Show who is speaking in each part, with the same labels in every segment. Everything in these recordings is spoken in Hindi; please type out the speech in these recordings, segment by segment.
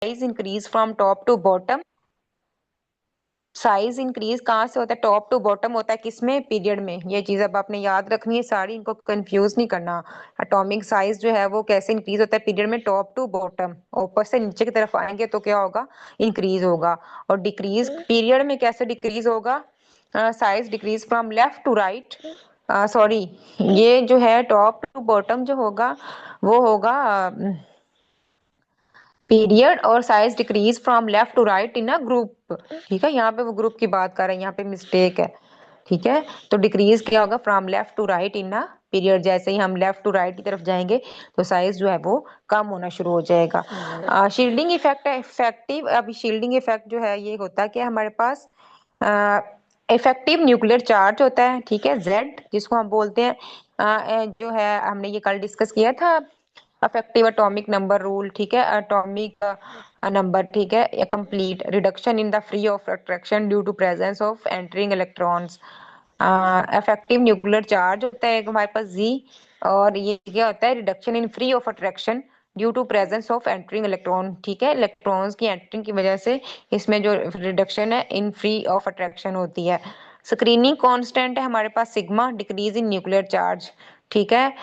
Speaker 1: Size increase from top to bottom. Size increase कहाँ से होता है? टॉप टू बॉटम होता है किसमें? पीरियड में। ये चीज अब आपने याद रखनी है सारी, इनको कंफ्यूज नहीं करना। एटॉमिक साइज जो है वो कैसे इंक्रीज होता है पीरियड में? टॉप टू बॉटम, ऊपर से नीचे की तरफ आएंगे तो क्या होगा? इंक्रीज होगा। और डिक्रीज पीरियड में कैसे डिक्रीज होगा? Size decrease from left to right. Sorry, ये जो है टॉप टू बॉटम जो होगा वो होगा पीरियड, और size decrease from left to right in a group. ठीक है, यहाँ पे वो ग्रुप की बात कर रहे हैं, यहाँ पे मिस्टेक है। ठीक है, तो डिक्रीज क्या होगा? From left to right in a period. जैसे ही हम लेफ्ट टू राइट की तरफ जाएंगे तो साइज जो है वो कम होना शुरू हो जाएगा। शील्डिंग इफेक्ट है इफेक्टिव। अभी शील्डिंग इफेक्ट जो है ये होता है कि हमारे पास इफेक्टिव न्यूक्लियर चार्ज होता है, ठीक है, जेड, जिसको हम बोलते हैं जो है हमने ये कल डिस्कस किया था, अफेक्टिव एटॉमिक नंबर रूल। ठीक है, एटॉमिक नंबर, ठीक है, complete reduction in the free of attraction due to presence of entering electrons. Effective nuclear charge होता है हमारे पास जी, और ये क्या होता है? Reduction in free of attraction due to presence of entering electron. ठीक है, इलेक्ट्रॉन्स की एंटरिंग की वजह से इसमें जो रिडक्शन है इन फ्री ऑफ अट्रैक्शन होती है। स्क्रीनिंग कांस्टेंट है हमारे पास sigma, decrease in nuclear charge. ठीक है,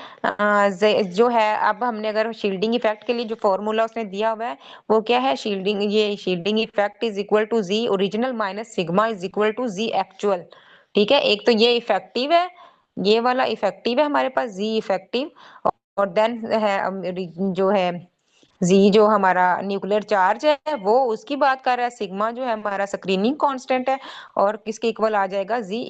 Speaker 1: जो है अब हमने अगर शील्डिंग इफेक्ट के लिए जो फॉर्मूला उसने दिया हुआ है वो क्या है? शील्डिंग, ये shielding effect is equal to Z original minus sigma is equal to Z actual. ठीक है, एक तो ये इफेक्टिव है, ये वाला इफेक्टिव है हमारे पास जी इफेक्टिव, और देन है जो है जी जो हमारा न्यूक्लियर चार्ज है वो उसकी बात कर रहा है। सिग्मा जो है हमारा स्क्रीनिंग कांस्टेंट है, और किसके इक्वल आ जाएगा? जी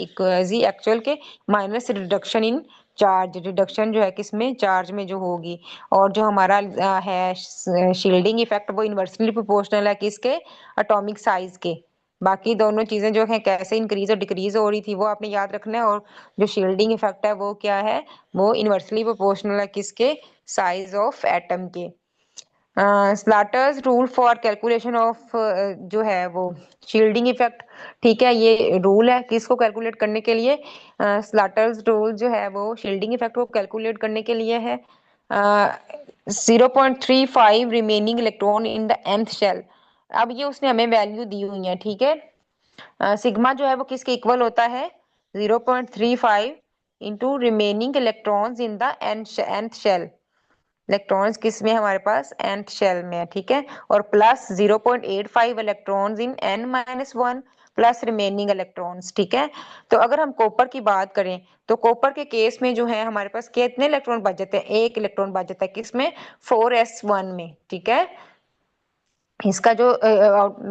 Speaker 1: एक्चुअल के minus reduction in charge. Reduction जो है किसमें? चार्ज में जो होगी। और जो हमारा है शील्डिंग इफेक्ट वो इनवर्सली प्रोपोर्शनल है किसके? एटॉमिक साइज के। बाकी दोनों चीजें जो है कैसे इंक्रीज और डिक्रीज हो रही थी वो आपने याद रखना है। और जो शील्डिंग इफेक्ट है वो क्या है? वो इनवर्सली प्रोपोर्शनल है किसके? साइज ऑफ एटम के। स्लाटर्स रूल फॉर कैलकुलेशन ऑफ जो है वो शील्डिंग इफेक्ट। ठीक है, ये रूल है किसको कैलकुलेट करने के लिए? स्लाटर्स रूल जो है वो शील्डिंग इफेक्ट को कैलकुलेट करने के लिए है। 0.35 remaining electron in the nth shell. अब ये उसने हमें वैल्यू दी हुई है। ठीक है, सिग्मा जो है वो किसके इक्वल होता है? 0.35 into remaining electrons in the nth shell. Electrons किस में? हमारे पास nth शेल में है। ठीक है, और plus 0.85 electrons in n-1 plus remaining electrons. ठीक है, तो अगर हम कॉपर की बात करें तो कॉपर के केस में जो है हमारे पास कितने इलेक्ट्रॉन बच जाते हैं? एक इलेक्ट्रॉन बच जाता है किसमें? 4s1 में। ठीक है, इसका जो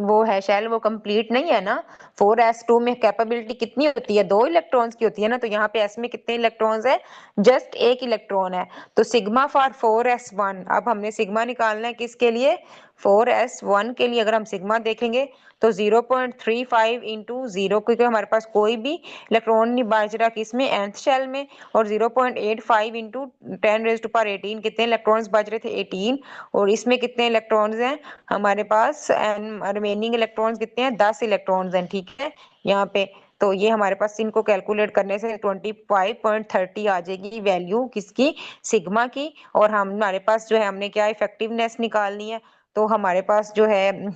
Speaker 1: वो है शेल वो कंप्लीट नहीं है ना। 4s2 में कैपेबिलिटी कितनी होती है? 2 इलेक्ट्रॉन्स की होती है ना, तो यहाँ पे s में कितने इलेक्ट्रॉन्स है? जस्ट एक इलेक्ट्रॉन है। तो सिग्मा फॉर 4s1, अब हमने सिग्मा निकालना है किसके लिए? 4s1 के लिए। अगर हम सिग्मा देखेंगे तो 0.35 इंटू जीरो, क्योंकि हमारे पास कोई भी इलेक्ट्रॉन नहीं बच रहा किसमें? nth शेल में। और 0.85 इंटू 10⁻18 कितने इलेक्ट्रॉन्स बच रहे थे? 18। और इसमें कितने इलेक्ट्रॉन्स हैं हमारे पास? रिमेनिंग इलेक्ट्रॉन्स कितने हैं? 10 इलेक्ट्रॉन्स हैं। ठीक है, यहाँ पे तो ये हमारे पास इनको कैलकुलेट करने से 25.30 आ जाएगी वैल्यू किसकी? सिग्मा की। और हम हमारे पास जो है हमने क्या इफेक्टिवनेस निकालनी है, तो हमारे पास जो है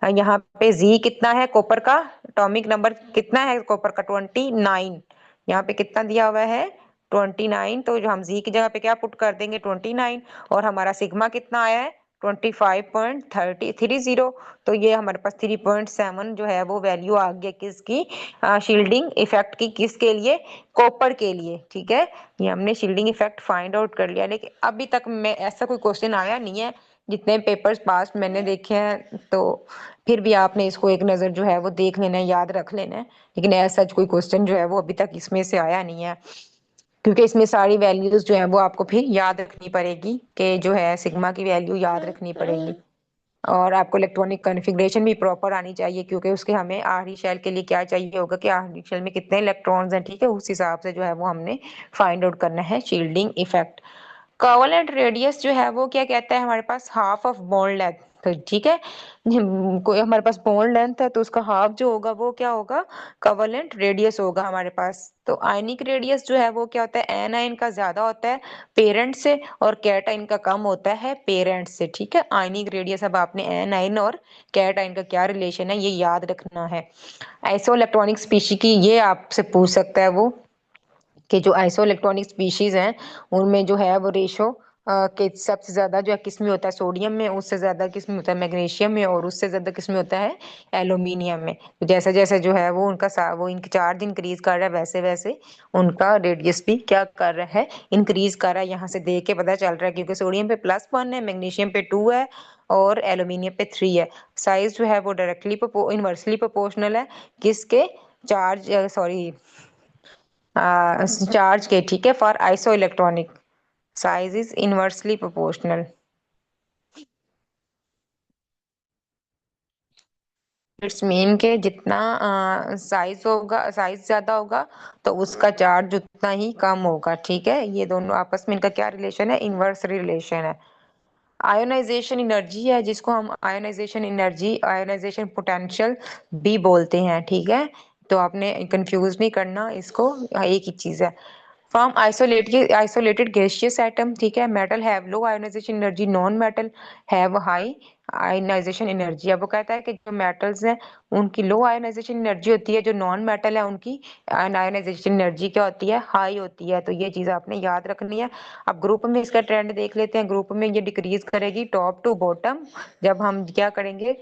Speaker 1: यहाँ पे जी कितना है कॉपर का? एटॉमिक नंबर कितना है कॉपर का? 29। यहाँ पे कितना दिया हुआ है? 29। तो जो हम जी की जगह पे क्या पुट कर देंगे? 29। और हमारा सिग्मा कितना आया है? 25.30। तो ये हमारे पास 3.7 जो है वो वैल्यू आ गया किसकी? शील्डिंग इफेक्ट की। किसके लिए? कॉपर के लिए। ठीक है, ये हमने शील्डिंग इफेक्ट फाइंड आउट कर लिया, लेकिन अभी तक में ऐसा कोई क्वेश्चन आया नहीं है जितने पेपर्स पास मैंने देखे हैं। तो फिर भी आपने इसको एक नज़र जो है वो देख लेना है, याद रख लेना है। लेकिन ऐसा कोई क्वेश्चन जो है वो अभी तक इसमें से आया नहीं है, क्योंकि इसमें सारी वैल्यूज जो है वो आपको फिर याद रखनी पड़ेगी कि जो है सिग्मा की वैल्यू याद रखनी पड़ेगी। और आपको इलेक्ट्रॉनिक कॉन्फ़िगरेशन भी प्रॉपर आनी चाहिए, क्योंकि उसके हमें आखिरी शेल के लिए क्या चाहिए होगा कि आखिरी शेल में कितने इलेक्ट्रॉन्स हैं। ठीक है, उस हिसाब से जो है वो हमने फाइंड आउट करना है शील्डिंग इफेक्ट। कोवेलेंट रेडियस जो है वो क्या कहता है हमारे पास? Half of bond length. ठीक है। कोई हमारे पास बॉन्ड लेंथ है तो उसका हाफ जो होगा वो क्या होगा, कवलेंट रेडियस होगा हमारे पास। तो आयनिक रेडियस जो है वो क्या होता है, एनाइन का ज्यादा होता है पेरेंट से और कैटाइन का कम होता है पेरेंट से। ठीक है, आयनिक रेडियस, अब आपने एनाइन और कैटाइन का क्या रिलेशन है ये याद रखना है। आइसो इलेक्ट्रॉनिक स्पीशी की ये आपसे पूछ सकता है वो, कि जो आइसो इलेक्ट्रॉनिक स्पीशीज हैं उनमें जो है वो रेशो के सबसे ज्यादा जो है किस में होता है, सोडियम में, उससे ज्यादा किस में होता है, मैग्नीशियम में, और उससे ज्यादा किस में होता है, एल्यूमिनियम में। तो जैसे जैसे जो है वो उनका वो इनकी चार्ज इंक्रीज कर रहा है वैसे वैसे उनका रेडियस भी क्या कर रहा है, इंक्रीज कर रहा है। यहाँ से देख के पता चल रहा है, क्योंकि सोडियम पे +1 है, मैग्नीशियम पे 2 है और एल्यूमिनियम पे 3 है। साइज जो है वो डायरेक्टली इनवर्सली प्रोपोर्शनल है किसके, चार्ज सॉरी चार्ज के। ठीक है, for iso electronic size is inversely proportional. It's mean के जितना साइज होगा, साइज ज्यादा होगा तो उसका चार्ज उतना ही कम होगा। ठीक है, ये दोनों आपस में इनका क्या रिलेशन है, इनवर्स रिलेशन है। आयोनाइजेशन एनर्जी है जिसको हम आयोनाइजेशन एनर्जी, आयोनाइजेशन पोटेंशियल भी बोलते हैं। ठीक है, तो आपने कंफ्यूज नहीं करना इसको, एक ही चीज है। फ्रॉम आइसोलेटेड गैसियस एटम, ठीक है, metal have low ionisation energy, non metal have high ionisation energy. अब वो कहता है कि जो मेटल्स हैं उनकी लो आयोनाइजेशन एनर्जी होती है, जो नॉन मेटल है उनकी आयोनाइजेशन एनर्जी क्या होती है, हाई होती है। तो ये चीज आपने याद रखनी है। अब ग्रुप में इसका ट्रेंड देख लेते हैं। ग्रुप में ये डिक्रीज करेगी टॉप टू बॉटम, जब हम क्या करेंगे,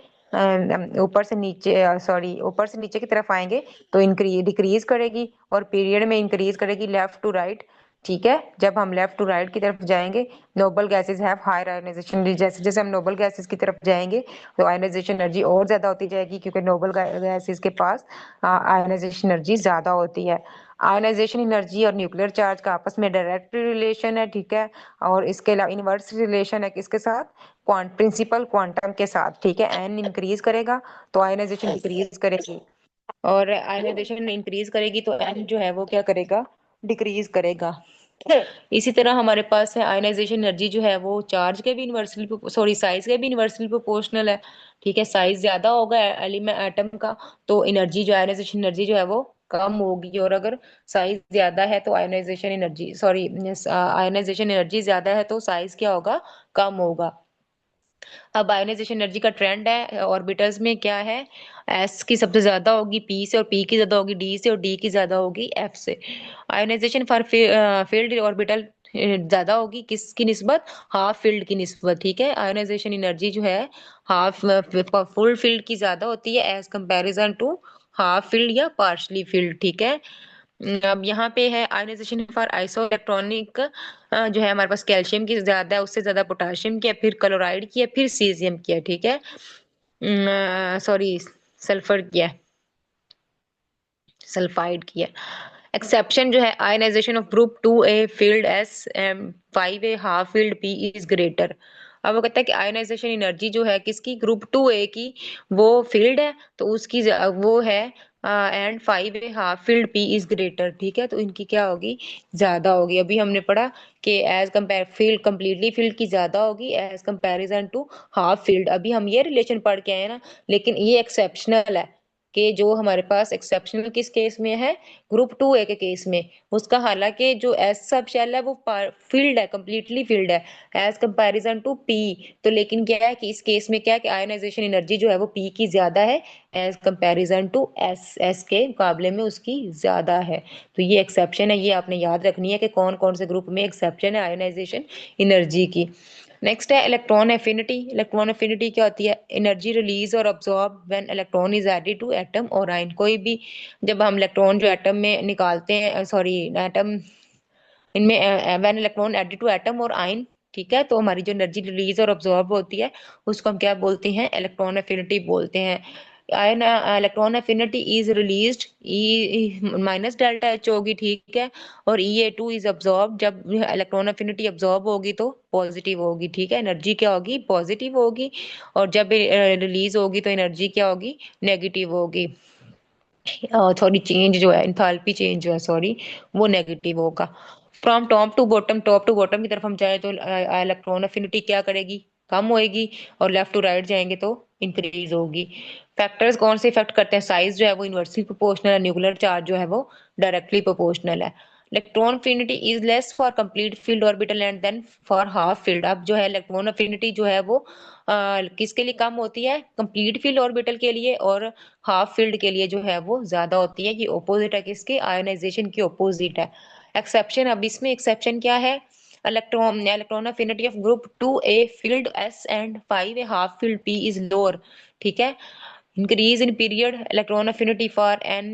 Speaker 1: ऊपर से नीचे, सॉरी ऊपर से नीचे की तरफ आएंगे तो इंक्रीज डिक्रीज करेगी, और पीरियड में इंक्रीज करेगी लेफ्ट टू राइट। ठीक है, जब हम लेफ्ट टू राइट की तरफ जाएंगे, noble gases have higher ionisation, जैसे जैसे हम नोबल गैसेस की तरफ जाएंगे तो आयोनाइजेशन एनर्जी और ज्यादा होती जाएगी, क्योंकि नोबल गैसेस के पास आयोनाइजेशन एनर्जी ज्यादा होती है। आयोनाइजेशन एनर्जी और न्यूक्लियर चार्ज का आपस में डायरेक्ट रिलेशन है। ठीक है, और इसके अलावा इनवर्स रिलेशन है किसके साथ, प्रिंसिपल क्वांटम के साथ। ठीक है, एन इंक्रीज करेगा तो आयोनाइजेशन डिक्रीज करेगी, और आयोनाइजेशन इंक्रीज करेगी तो एन जो है वो क्या करेगा, डिक्रीज करेगा। इसी तरह हमारे पास है आयोनाइजेशन एनर्जी जो है वो चार्ज के भी इनवर्सली, सॉरी साइज के भी इनवर्सली प्रोपोर्शनल है। ठीक है, साइज ज्यादा होगा एलिमेंट एटम का तो एनर्जी जो आयोनाइजेशन एनर्जी जो है वो कम होगी, और अगर साइज ज्यादा है तो ionisation energy, sorry ionisation energy ज्यादा है तो साइज क्या होगा, कम होगा। अब आयोनाइजेशन एनर्जी का ट्रेंड है ऑर्बिटल्स में क्या है, एस की सबसे ज्यादा होगी पी से, और पी की ज्यादा होगी डी से, और डी की ज्यादा होगी एफ से। आयोनाइजेशन फॉर फील्ड ऑर्बिटल ज्यादा होगी किसकी निस्बत, हाफ फील्ड की निस्बत। ठीक है, आयोनाइजेशन एनर्जी जो है हाफ फुल फील्ड की ज्यादा होती है as comparison to half filled या पार्शली फील्ड। ठीक है, अब यहाँ पे है आयोनाइजेशन फॉर आइसो इलेक्ट्रॉनिक, जो है हमारे पास कैल्शियम की ज्यादा है, उससे ज्यादा पोटाशियम की है, फिर क्लोराइड की है, फिर सीजियम की है। ठीक है, सॉरी सल्फर की है, सल्फाइड की है। एक्सेप्शन जो है ionisation of group 2A filled s 5A half filled p is greater. अब वो कहता है कि आयनाइजेशन एनर्जी जो है किसकी, ग्रुप 2A की, वो फील्ड है तो उसकी वो है and 5A half filled p is greater. ठीक है, तो इनकी क्या होगी, ज्यादा होगी। अभी हमने पढ़ा कि as compare filled, completely filled की ज्यादा होगी as comparison to half filled. अभी हम ये रिलेशन पढ़ के आए ना, लेकिन ये एक्सेप्शनल है कि जो हमारे पास एक्सेप्शनल किस केस में है, ग्रुप 2A के केस में। उसका हालांकि जो एस सब शेल है वो फील्ड है, कंप्लीटली फील्ड है एज कंपैरिजन टू पी। तो लेकिन क्या है कि इस केस में क्या है कि आयनाइजेशन एनर्जी जो है वो पी की ज्यादा है as comparison to s, s के मुकाबले में उसकी ज्यादा है। तो ये एक्सेप्शन है, ये आपने याद रखनी है कि कौन कौन से ग्रुप में एक्सेप्शन है आयनाइजेशन एनर्जी की। नेक्स्ट है इलेक्ट्रॉन एफिनिटी। इलेक्ट्रॉन एफिनिटी क्या होती है, energy release or absorb when electron is added to atom or ion. कोई भी जब हम इलेक्ट्रॉन जो एटम में निकालते हैं, सॉरी एटम, इनमें when electron added to atom or ion, ठीक है, तो हमारी जो एनर्जी रिलीज और अब्सॉर्ब होती है उसको हम क्या बोलते हैं, इलेक्ट्रॉन एफिनिटी बोलते हैं। Ion electron affinity is released E minus delta H होगी। ठीक है, और E A2 इज अब्सॉर्ब, जब इलेक्ट्रॉन एफिनिटी अब्सॉर्ब होगी तो पॉजिटिव होगी। ठीक है, एनर्जी क्या होगी, पॉजिटिव होगी, और जब रिलीज होगी तो एनर्जी क्या होगी, नेगेटिव होगी। सॉरी चेंज जो है, इंथैल्पी चेंज जो है, सॉरी, वो नेगेटिव होगा। From top to bottom, top to bottom की तरफ हम जाए तो इलेक्ट्रॉन एफिनिटी क्या करेगी, कम होएगी, और लेफ्ट टू राइट जाएंगे तो इंक्रीज होगी। फैक्टर्स कौन से इफेक्ट करते हैं? साइज जो है वो इनवर्सली प्रोपोर्शनल है, न्यूक्लियर चार्ज जो है वो डायरेक्टली प्रोपोर्शनल है। Electron affinity is less for complete filled orbital and then for half filled. अब जो है इलेक्ट्रॉन अफिनिटी जो है वो किसके लिए कम होती है? कंप्लीट फील्ड ऑर्बिटल के लिए, और हाफ फील्ड के लिए जो है वो ज्यादा होती है। ये ऑपोजिट है किसके? आयोनाइजेशन की ऑपोजिट है। एक्सेप्शन, अब इसमें एक्सेप्शन क्या है? Electron affinity of group 2a filled s and 5a half filled p is lower. ठीक है। Increase in period electron affinity for N,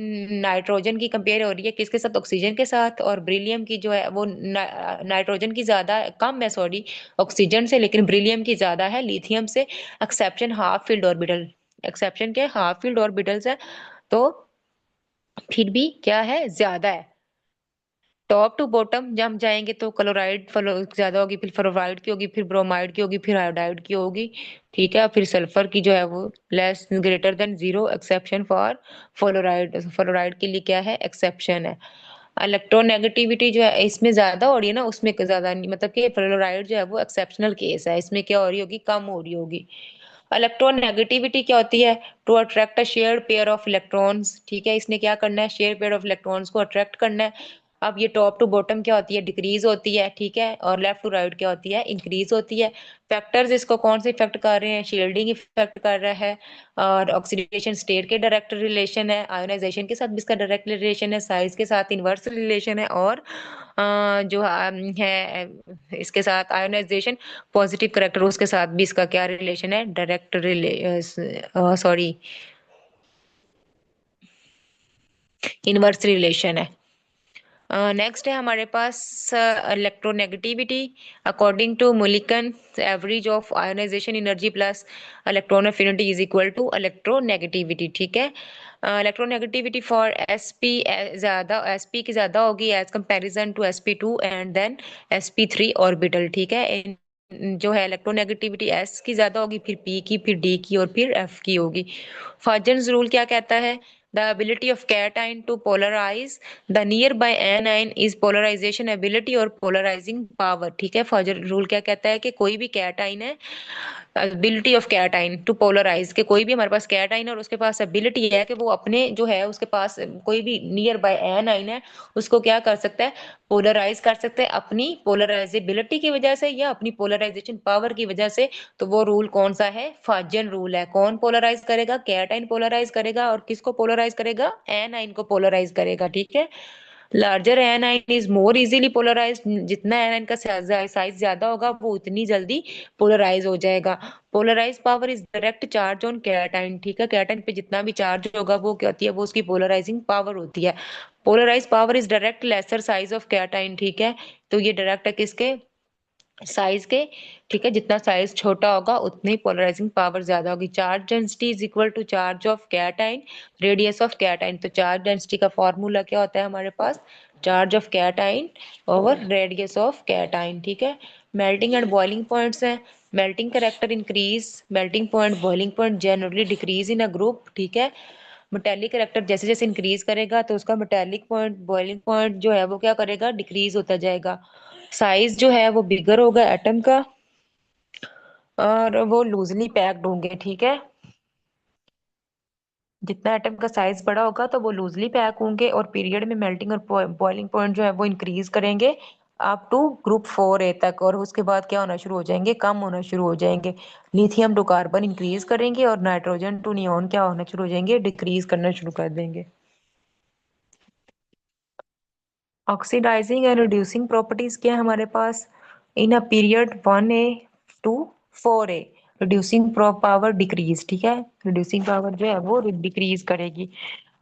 Speaker 1: nitrogen की कंपेयर हो रही है किसके साथ? ऑक्सीजन के साथ। और ब्रिलियम की जो है वो नाइट्रोजन की ज्यादा कम है, सॉरी, ऑक्सीजन से, लेकिन ब्रिलियम की ज्यादा है लिथियम से। Exception half filled orbital, exception क्या है? हाफ फील्ड ऑर्बिटल्स है, तो फिर भी क्या है? ज्यादा है। टॉप टू बॉटम जब हम जाएंगे तो क्लोराइड ज्यादा होगी, फिर फ्लोराइड की होगी, फिर ब्रोमाइड की होगी, फिर आयोडाइड की होगी। ठीक है। फिर सल्फर की जो है वो less greater than zero, exception for fluoride. Fluoride के लिए क्या है? एक्सेप्शन है। इलेक्ट्रोनेगेटिविटी जो है इसमें ज्यादा हो रही है ना, उसमें ज्यादा नहीं, मतलब कि फ्लोराइड जो है वो एक्सेप्शनल केस है, इसमें क्या हो रही होगी? कम हो रही होगी। इलेक्ट्रोनेगेटिविटी क्या होती है? To attract a shared pair of electrons. ठीक है, इसने क्या करना है? शेयर पेयर ऑफ इलेक्ट्रॉन्स को अट्रैक्ट करना है। अब ये टॉप टू बॉटम क्या होती है? डिक्रीज होती है। ठीक है। और लेफ्ट टू राइट क्या होती है? इंक्रीज होती है। फैक्टर्स इसको कौन से इफेक्ट कर रहे हैं? शील्डिंग इफेक्ट कर रहा है, और ऑक्सीडेशन स्टेट के डायरेक्ट रिलेशन है, आयोनाइजेशन के साथ भी इसका डायरेक्ट रिलेशन है, साइज के साथ इनवर्स रिलेशन है, और जो है इसके साथ आयोनाइजेशन पॉजिटिव करेक्टर उसके साथ भी इसका क्या रिलेशन है? डायरेक्ट रिले सॉरी, इनवर्स रिलेशन है। नेक्स्ट है हमारे पास electronegativity. According to Mulliken, average of ionisation energy plus electron affinity is equal to electronegativity. ठीक है। इलेक्ट्रोनेगेटिविटी फॉर एसपी ज्यादा, एसपी की ज्यादा होगी as comparison to sp2 and then sp3 orbital. ठीक है। जो है इलेक्ट्रोनेगेटिविटी एस की ज्यादा होगी, फिर पी की, फिर डी की, और फिर एफ की होगी। फॉजन्स रूल क्या कहता है? The ability of cation to polarise the nearby anion is polarisation ability or polarising power. ठीक है। फॉजन रूल क्या कहता है? कि कोई भी कैटाइन है, ability of cation to polarise, के कोई भी हमारे पास कैटाइन और उसके पास एबिलिटी है कि वो अपने जो है उसके पास कोई भी नियर बाय एनाइन है उसको क्या कर सकता है? पोलराइज कर सकते हैं अपनी पोलराइजेबिलिटी की वजह से या अपनी पोलराइजेशन पावर की वजह से। तो वो रूल कौन सा है? फाजन रूल है। कौन पोलराइज करेगा? कैटाइन पोलराइज करेगा, और किसको पोलराइज करेगा? एनाइन को पोलराइज करेगा। ठीक है। Larger anion is more easily polarise, जितना एनाइन का साइज ज्यादा होगा वो उतनी जल्दी पोलराइज हो जाएगा। Polarise power is direct charge on cation. ठीक है। कैटाइन पे जितना भी चार्ज होगा वो क्या होती है? वो उसकी पोलराइजिंग पावर होती है। Polarise power is direct lesser size of cation. ठीक है। तो ये डायरेक्ट है किसके? साइज के। ठीक है। जितना साइज छोटा होगा उतनी पोलराइजिंग पावर ज्यादा होगी। Charge density is equal to charge of cation radius of cation. तो चार्ज डेंसिटी का फॉर्मूला क्या होता है हमारे पास? Charge of cation over radius of cation. ठीक है। मेल्टिंग एंड बॉइलिंग पॉइंट्स हैं। Melting character increase, melting point, boiling point generally decrease in a group. ठीक है। मेटेलिक करेक्टर जैसे जैसे इंक्रीज करेगा तो उसका मेटेलिक पॉइंट, बॉइलिंग पॉइंट जो है वो क्या करेगा? डिक्रीज होता जाएगा। साइज जो है वो बिगर होगा एटम का, और वो लूजली पैक्ड होंगे। ठीक है। जितना एटम का साइज बड़ा होगा तो वो लूजली पैक होंगे, और पीरियड में मेल्टिंग और बॉइलिंग पॉइंट जो है वो इंक्रीज करेंगे अप टू ग्रुप 4a तक, और उसके बाद क्या होना शुरू हो जाएंगे? कम होना शुरू हो जाएंगे। लिथियम टू कार्बन इंक्रीज करेंगे, और नाइट्रोजन टू नियोन क्या होना शुरू हो जाएंगे? डिक्रीज करना शुरू कर देंगे। ऑक्सीडाइजिंग एंड रिड्यूसिंग प्रॉपर्टीज क्या है हमारे पास? In a period 1a to 4a reducing power decrease. ठीक है। रिड्यूसिंग पावर जो है वो डिक्रीज करेगी।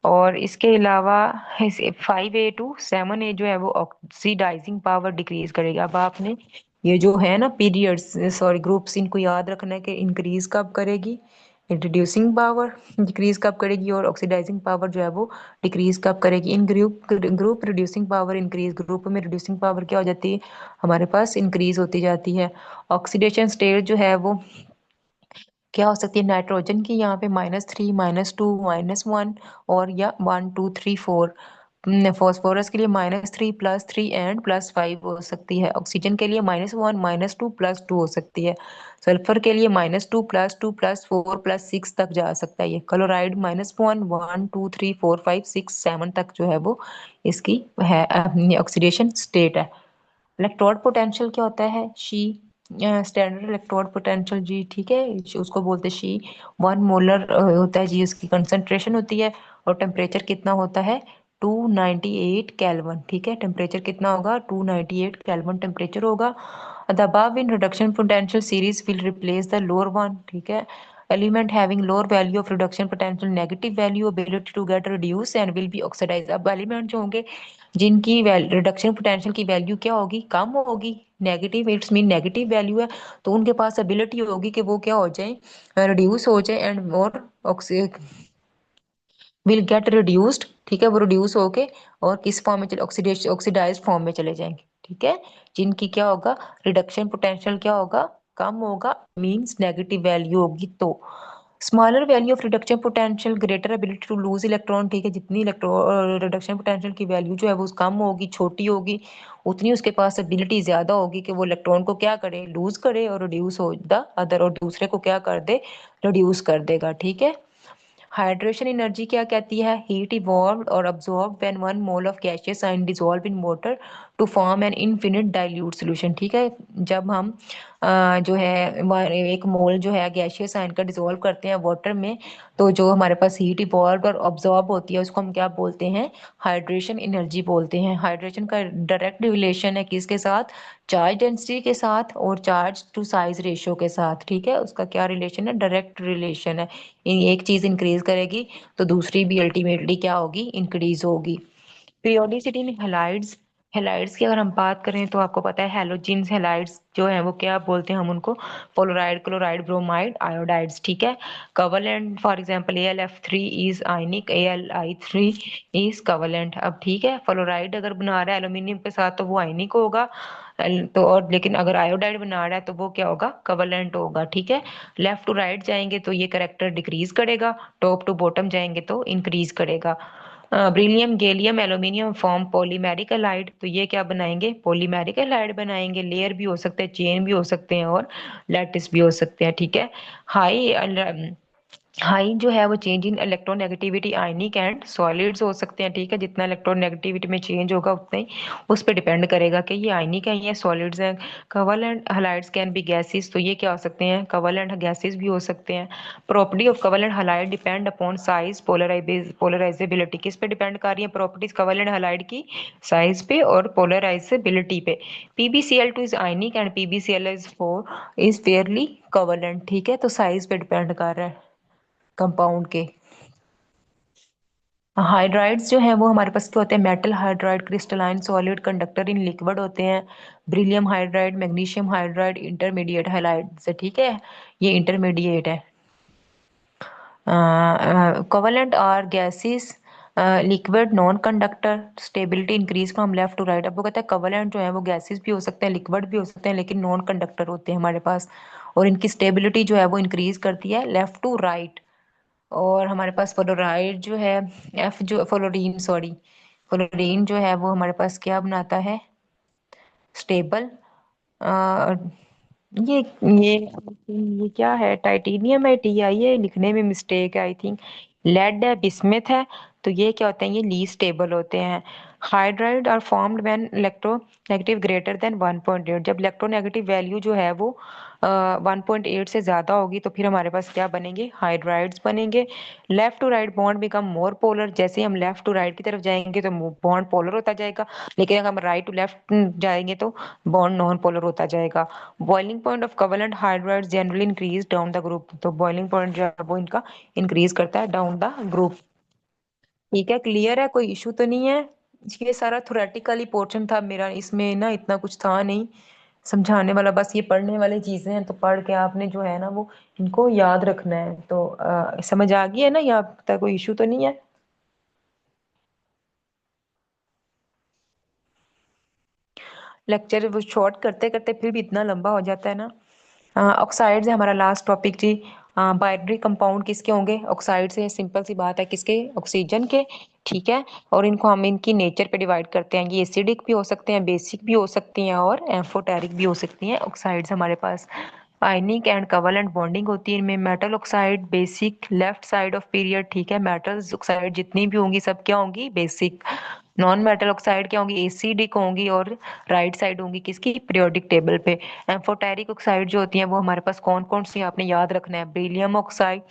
Speaker 1: और इसके अलावा 5a to 7a जो है वो ऑक्सीडाइजिंग पावर डिक्रीज करेगा। अब आपने ये जो है ना पीरियड्स, सॉरी ग्रुप्स, इनको याद रखना है कि इंक्रीज कब करेगी रिड्यूसिंग पावर, डिक्रीज कब करेगी, और ऑक्सीडाइजिंग पावर जो है वो डिक्रीज कब करेगी। In group reducing power increase, group में रिड्यूसिंग पावर क्या हो जाती है हमारे पास? इंक्रीज होती जाती है। ऑक्सीडेशन स्टेट जो है वो क्या हो सकती है? नाइट्रोजन की यहाँ पे -3, -2, -1, और या 1 2 3 4 फॉस्फोरस के लिए -3 +3 एंड +5 हो सकती है। ऑक्सीजन के लिए -1 -2 +2 हो सकती है। सल्फर के लिए -2 +2 +4 +6 तक जा सकता है। ये क्लोराइड -1 1 2 3 4 5 6 7 तक जो है वो इसकी है ऑक्सीडेशन स्टेट है। इलेक्ट्रोड पोटेंशियल क्या होता है? शी स्टैंडर्ड इलेक्ट्रोड पोटेंशियल जी, ठीक है, उसको बोलते हैं शी। 1 मोलर होता है जी, उसकी कंसंट्रेशन होती है। और टेम्परेचर कितना होता है? 298 केल्विन, ठीक है। टेम्परेचर कितना होगा? 298 केल्विन टेम्परेचर होगा। The above in reduction potential series will replace the lower one, ठीक है। Element having lower value of reduction potential negative value ability to get reduce and will be oxidise. अब एलिमेंट जो होंगे जिनकी रिडक्शन पोटेंशियल की वैल्यू क्या होगी? कम होगी, negative, it's mean negative value है, तो उनके पास एबिलिटी होगी कि वो क्या हो जाए, रिड्यूस हो जाए एंड और विल गेट रिड्यूस्ड, ठीक है, वो रिड्यूस होके और किस फॉर्म में चले, ऑक्सीडेशन ऑक्सीडाइज फॉर्म में चले जाएंगे, ठीक है। जिनकी क्या होगा? रिडक्शन पोटेंशियल क्या होगा? कम होगा, मींस नेगेटिव वैल्यू होगी। तो smaller value of reduction potential greater ability to lose electron, ठीक है। जितनी इलेक्ट्रॉन रिडक्शन पोटेंशियल की वैल्यू जो है वो कम होगी, छोटी होगी, उतनी उसके पास एबिलिटी ज्यादा होगी कि वो इलेक्ट्रॉन को क्या करे, लूज करे और रिड्यूस हो द अदर, और दूसरे को क्या कर दे, रिड्यूस कर देगा, ठीक है। हाइड्रेशन एनर्जी क्या कहती है? Heat evolve or absorb when 1 mole of gaseous ion dissolve in water to form an infinite dilute solution, ठीक है। जब हम जो है 1 मोल जो है गैसियस आयन का डिसॉल्व करते हैं वाटर में, तो जो हमारे पास हीट इवॉल्व और ऑब्जॉर्ब होती है उसको हम क्या बोलते हैं? हाइड्रेशन एनर्जी बोलते हैं। हाइड्रेशन का डायरेक्ट रिलेशन है किसके साथ? चार्ज डेंसिटी के साथ और चार्ज टू साइज रेशियो के साथ, ठीक है। उसका क्या रिलेशन है? डायरेक्ट रिलेशन है। एक चीज इंक्रीज करेगी तो दूसरी भी अल्टीमेटली क्या होगी? इंक्रीज होगी। पीरियोडिसिटी इन हैलाइड्स, हैलाइड्स की अगर हम बात करें तो आपको पता है हैलोजेंस हैलाइड्स जो है वो क्या बोलते हैं हम उनको? पोलोराइड, क्लोराइड, ब्रोमाइड, आयोडाइड्स, ठीक है। Covalent for example AlF3 is ionic, Al3 is covalent. अब ठीक है, फ्लोराइड अगर बना रहा है एल्यूमिनियम के साथ तो वो आयनिक होगा, तो और लेकिन अगर आयोडाइड बना रहा है तो वो क्या होगा? कवलेंट होगा, ठीक है। लेफ्ट टू राइट जाएंगे तो ये करेक्टर डिक्रीज करेगा, टॉप टू बॉटम जाएंगे तो इंक्रीज करेगा। Beryllium, gallium, aluminium form polymeric halide, तो ये क्या बनाएंगे? पॉलीमेरिक हैलाइड बनाएंगे। लेयर भी हो सकते हैं, चेन भी हो सकते हैं और लैटिस भी हो सकते हैं, ठीक है। हाई हाई जो है वो change in electronegativity ionic and solids हो सकते हैं, ठीक है। जितना इलेक्ट्रोनेगेटिविटी में चेंज होगा उतना ही उस पर डिपेंड करेगा कि ये आयनिक है या सॉलिड्स हैं। Covalent halides can be gases, तो ये क्या हो सकते हैं? कवलेंट गैसेस भी हो सकते हैं। Property of covalent halide depend upon size, polarisability, किस पे डिपेंड कर रही है प्रॉपर्टीज कवलेंट हलाइड की? साइज पे और पोलराइजेबिलिटी पे। PbCl2 is ionic and PbCl4 is fairly covalent, ठीक है। तो साइज पे डिपेंड कर रहा है कंपाउंड के। हाइड्राइड्स जो है वो हमारे पास क्या होते हैं? Metal hydride, crystalline solid, conductor in liquid होते हैं। Beryllium hydride, magnesium hydride, intermediate hydride से, ठीक है, ये इंटरमीडिएट है। Covalent are gases, liquid non conductor, stability increase from left to right. अब वो कहता है कोवेलेंट जो है वो गैसेस भी हो सकते हैं, लिक्विड भी हो सकते हैं, लेकिन नॉन कंडक्टर होते हैं हमारे पास, और इनकी स्टेबिलिटी जो है वो इंक्रीज करती है लेफ्ट टू राइट। और हमारे पास फ्लोराइड जो है, एफ जो फ्लोरीन सॉरी, फ्लोरीन जो है वो हमारे पास क्या बनाता है? स्टेबल। ये ये ये क्या है? टाइटेनियम है, TI है, लिखने में मिस्टेक है आई थिंक। लेड है, बिस्मिथ है, तो ये क्या होते हैं? ये लीस्ट स्टेबल होते हैं। Hydride are formed when electronegative greater than 1.8, जब इलेक्ट्रोनेगेटिव वैल्यू जो है वो 1.8 से ज्यादा होगी तो फिर हमारे पास क्या बनेंगे? हाइड्राइड्स बनेंगे। Left to right bond become more polar, जैसे हम लेफ्ट टू राइट की तरफ जाएंगे तो बॉन्ड पोलर होता जाएगा, लेकिन अगर हम राइट टू लेफ्ट जाएंगे तो बॉन्ड नॉन पोलर होता जाएगा। Boiling point of covalent hydrides generally increase down the group, तो बॉइलिंग पॉइंट जो है वो इनका इंक्रीज करता है डाउन द ग्रुप। ठीक है, क्लियर है, कोई इशू तो नहीं है? ये सारा थोरेटिकली पोर्शन था मेरा, इसमें ना इतना कुछ था नहीं समझाने वाला, बस ये पढ़ने वाली चीजें हैं, तो पढ़ के आपने जो है ना वो इनको याद रखना है। तो समझ आ गई है ना? यहाँ तक कोई इशू तो नहीं है? लेक्चर वो शॉर्ट करते करते फिर भी इतना लंबा हो जाता है ना। ऑक्साइड्स है हमारा लास्ट टॉपिक जी। बाइनरी कंपाउंड किसके होंगे? ऑक्साइड से, सिंपल सी बात है, किसके? ऑक्सीजन के। ठीक है। और इनको हम इनकी नेचर पे डिवाइड करते हैं, ये एसिडिक भी हो सकते हैं, बेसिक भी हो सकती हैं और एम्फोटेरिक भी हो सकती हैं ऑक्साइड्स हमारे पास। आयनिक एंड कवलेंट बॉन्डिंग होती है इनमें। Metal oxide basic, left side of period. ठीक है। मेटल्स ऑक्साइड जितनी भी होंगी सब क्या होंगी? बेसिक। नॉन मेटल ऑक्साइड क्या होंगी? एसिडिक होंगी और राइट साइड होंगी किसकी? पीरियोडिक टेबल पे। एम्फोटेरिक ऑक्साइड जो होती हैं वो हमारे पास कौन कौन सी, आपने याद रखना है, beryllium oxide,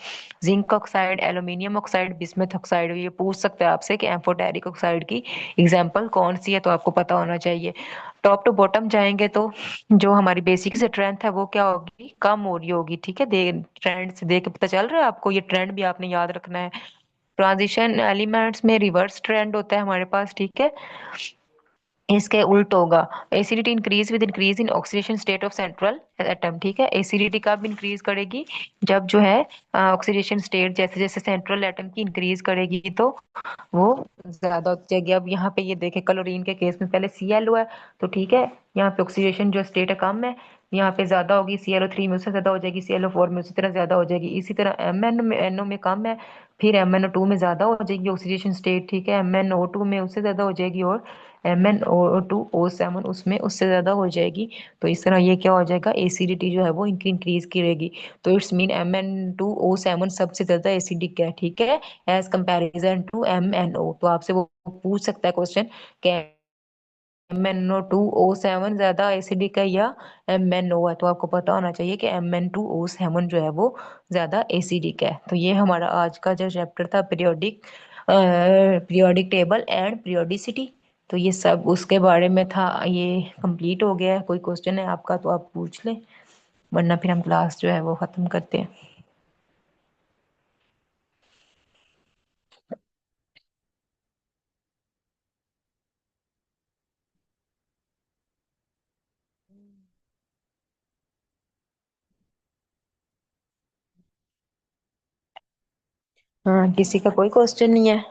Speaker 1: zinc oxide, aluminium oxide, bismuth oxide. ये पूछ सकते हैं आपसे कि एम्फोटेरिक ऑक्साइड की एग्जाम्पल कौन सी है, तो आपको पता होना चाहिए। टॉप टू बॉटम जाएंगे तो जो हमारी बेसिक स्ट्रेंथ है वो क्या होगी? कम हो रही होगी। ठीक है। ट्रेंड से देख के पता चल रहा है आपको, ये ट्रेंड भी आपने याद रखना है। ट्रांजिशन एलिमेंट्स में रिवर्स ट्रेंड होता है हमारे पास। ठीक है। इसके उल्ट होगा। Acidity increase with increase in oxidation state of central atom. ठीक है। एसिडिटी कब इंक्रीज करेगी? जब जो है ऑक्सीडेशन स्टेट जैसे जैसे सेंट्रल एटम की इंक्रीज करेगी तो वो ज्यादा हो जाएगी। अब यहाँ पे ये देखें, क्लोरीन के केस में पहले Cl है, तो ठीक है, यहाँ पे ऑक्सीडेशन जो स्टेट है कम है, यहाँ पे ज्यादा होगी, ClO3 में उससे ज्यादा हो जाएगी, ClO4 में उसी तरह ज्यादा हो जाएगी। इसी तरह MnO में, NO में कम है, फिर MnO2 में ज्यादा हो जाएगी ऑक्सीडेशन स्टेट। ठीक है। MnO2 में उससे ज्यादा हो जाएगी और MnO2O7 उसमें उससे ज्यादा हो जाएगी। तो इस तरह ये क्या हो जाएगा? एसिडिटी जो है वो इनकी इंक्रीज करेगी। तो इट्स मीन MnO2 सबसे ज्यादा एसिडिक है। ठीक है। As comparison to MnO। तो आपसे वो पूछ सकता है क्वेश्चन कि MnO2O7 ज्यादा एसिडिक है या MnO है, तो आपको पता होना चाहिए कि Mn2O7 जो है वो ज्यादा एसिडिक है। तो ये हमारा आज का जो चैप्टर था, पीरियोडिक टेबल एंड पीरियोडिसिटी, तो ये सब उसके बारे में था। ये कंप्लीट हो गया है। कोई क्वेश्चन है आपका तो आप पूछ लें, वरना फिर हम क्लास जो है वो खत्म करते हैं। हाँ, किसी का कोई क्वेश्चन नहीं है?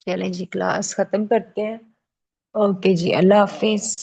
Speaker 1: चलें जी, क्लास खत्म करते हैं। ओके जी, अल्लाह हाफिज।